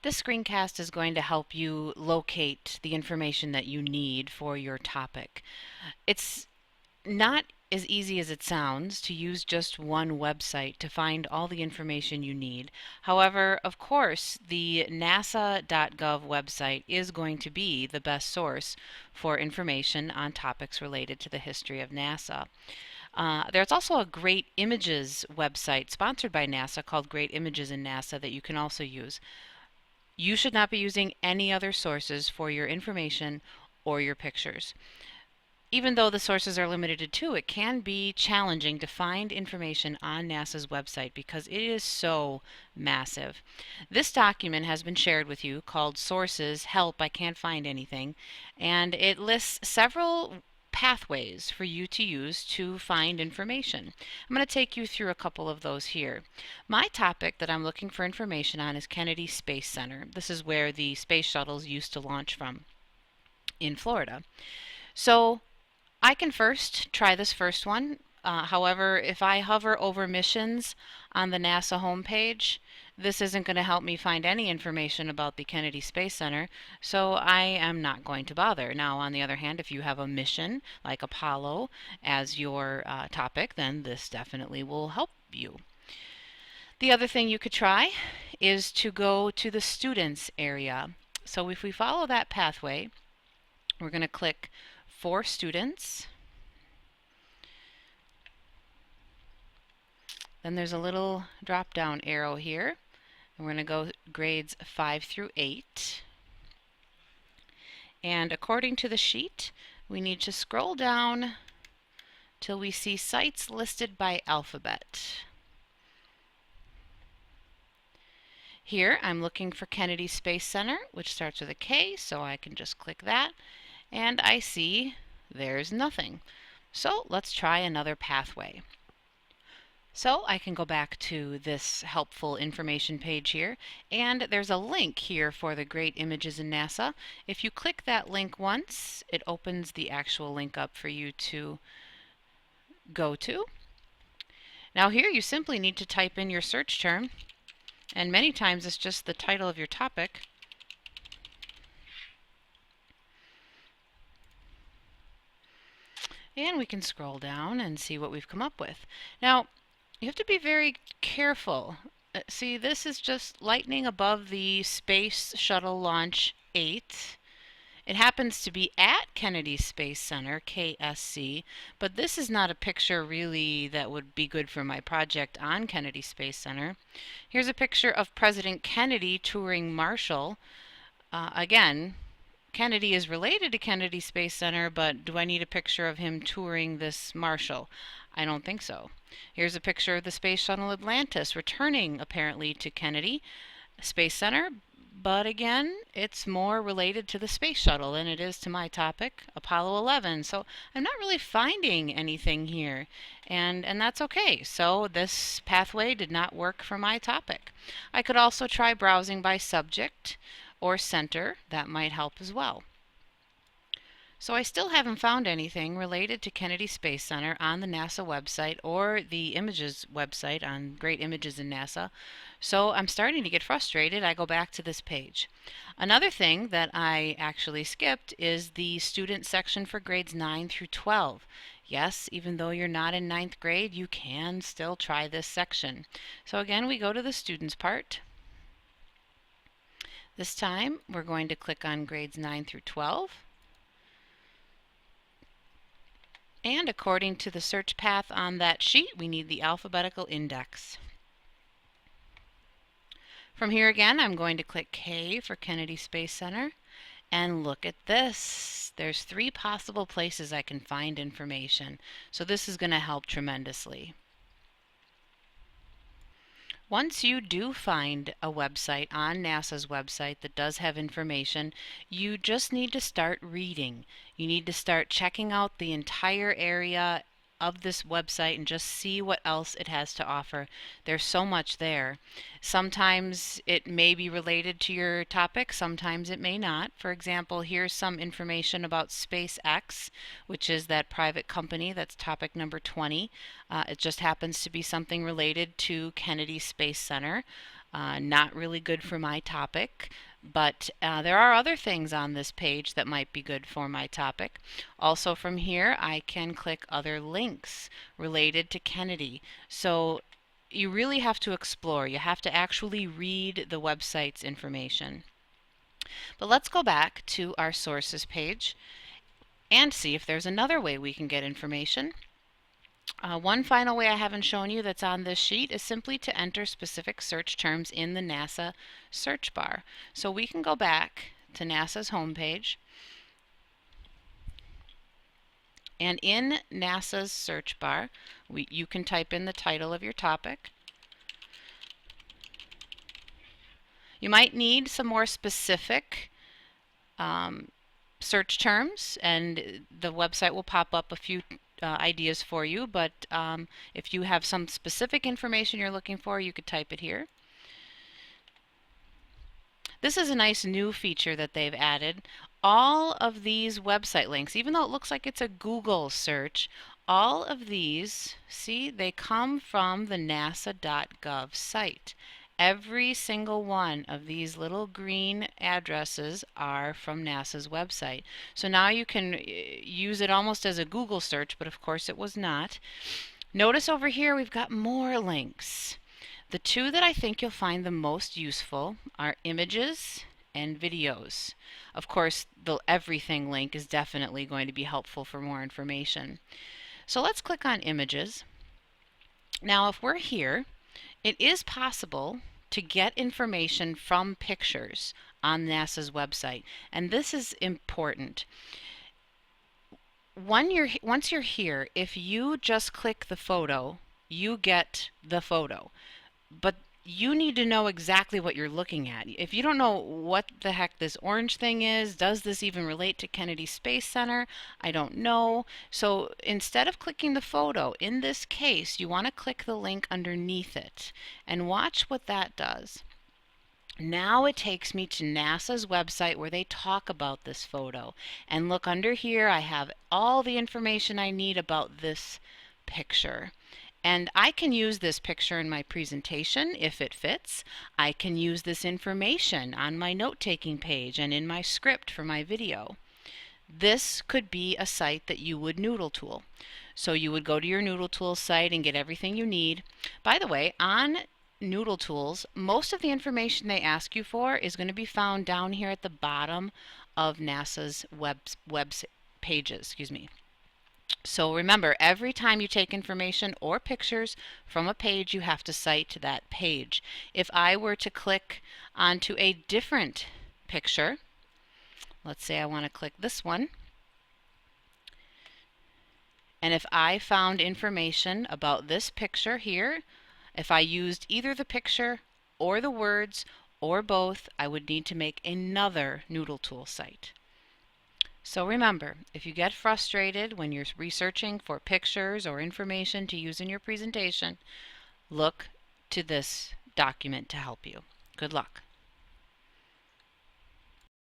This screencast is going to help you locate the information that you need for your topic. It's not as easy as it sounds to use just one website to find all the information you need. However, of course, the nasa.gov website is going to be the best source for information on topics related to the history of NASA. There's also a Great Images website sponsored by NASA called Great Images in NASA that you can also use. You should not be using any other sources for your information or your pictures. Even though the sources are limited to two, it can be challenging to find information on NASA's website because it is so massive. This document has been shared with you called Sources Help I Can't Find Anything, and it lists several pathways for you to use to find information. I'm going to take you through a couple of those here. My topic that I'm looking for information on is Kennedy Space Center. This is where the space shuttles used to launch from in Florida. So I can first try this first one. However, if I hover over missions on the NASA homepage, this isn't going to help me find any information about the Kennedy Space Center, so I am not going to bother. Now, on the other hand, if you have a mission like Apollo as your topic, then this definitely will help you. The other thing you could try is to go to the students area. So if we follow that pathway, we're going to click for students. Then there's a little drop down arrow here. And we're going to go grades 5 through 8. And according to the sheet, we need to scroll down till we see sites listed by alphabet. Here I'm looking for Kennedy Space Center, which starts with a K, so I can just click that. And I see there's nothing. So let's try another pathway. So I can go back to this helpful information page here, and there's a link here for the Great Images in NASA. If you click that link once, it opens the actual link up for you to go to. Now here you simply need to type in your search term, and many times it's just the title of your topic. And we can scroll down and see what we've come up with. Now, you have to be very careful. See, this is just lightning above the Space Shuttle Launch 8. It happens to be at Kennedy Space Center, KSC, but this is not a picture really that would be good for my project on Kennedy Space Center. Here's a picture of President Kennedy touring Marshall. Again, Kennedy is related to Kennedy Space Center, but do I need a picture of him touring this Marshall? I don't think so. Here's a picture of the Space Shuttle Atlantis returning apparently to Kennedy Space Center, but again, it's more related to the space shuttle than it is to my topic, Apollo 11. So I'm not really finding anything here, and that's okay. So this pathway did not work for my topic. I could also try browsing by subject or center. That might help as well. So I still haven't found anything related to Kennedy Space Center on the NASA website or the Images website on Great Images in NASA. So I'm starting to get frustrated. I go back to this page. Another thing that I actually skipped is the student section for grades 9 through 12. Yes, even though you're not in 9th grade, you can still try this section. So again, we go to the students part. This time we're going to click on grades 9 through 12. And according to the search path on that sheet, we need the alphabetical index. From here again, I'm going to click K for Kennedy Space Center. And look at this. There's 3 possible places I can find information. So this is going to help tremendously. Once you do find a website on NASA's website that does have information, you just need to start reading. You need to start checking out the entire area of this website and just see what else it has to offer. There's so much there. Sometimes it may be related to your topic, sometimes it may not. For example, here's some information about SpaceX, which is that private company. That's topic number 20. It just happens to be something related to Kennedy Space Center. Not really good for my topic, but there are other things on this page that might be good for my topic. Also from here, I can click other links related to Kennedy. So you really have to explore. You have to actually read the website's information. But let's go back to our sources page and see if there's another way we can get information. One final way I haven't shown you that's on this sheet is simply to enter specific search terms in the NASA search bar. So we can go back to NASA's homepage, and in NASA's search bar, you can type in the title of your topic. You might need some more specific search terms, and the website will pop up a few ideas for you, but if you have some specific information you're looking for, you could type it here. This is a nice new feature that they've added. All of these website links, even though it looks like it's a Google search, all of these, see, they come from the nasa.gov site. Every single one of these little green addresses are from NASA's website. So now you can use it almost as a Google search, but of course it was not. Notice over here we've got more links. The two that I think you'll find the most useful are images and videos. Of course, the everything link is definitely going to be helpful for more information. So let's click on images. Now if we're here, it is possible to get information from pictures on NASA's website, and this is important. Once you're here, if you just click the photo, you get the photo. But you need to know exactly what you're looking at. If you don't know what the heck this orange thing is, does this even relate to Kennedy Space Center? I don't know. So instead of clicking the photo, in this case, you want to click the link underneath it and watch what that does. Now it takes me to NASA's website where they talk about this photo. And look under here, I have all the information I need about this picture. And I can use this picture in my presentation if it fits. I can use this information on my note-taking page and in my script for my video. This could be a site that you would Noodle Tool. So you would go to your Noodle Tools site and get everything you need. By the way, on Noodle Tools, most of the information they ask you for is going to be found down here at the bottom of NASA's web pages. Excuse me. So remember, every time you take information or pictures from a page, you have to cite that page. If I were to click onto a different picture, let's say I want to click this one, and if I found information about this picture here, if I used either the picture or the words or both, I would need to make another Noodle Tool site. So remember, if you get frustrated when you're researching for pictures or information to use in your presentation, look to this document to help you. Good luck.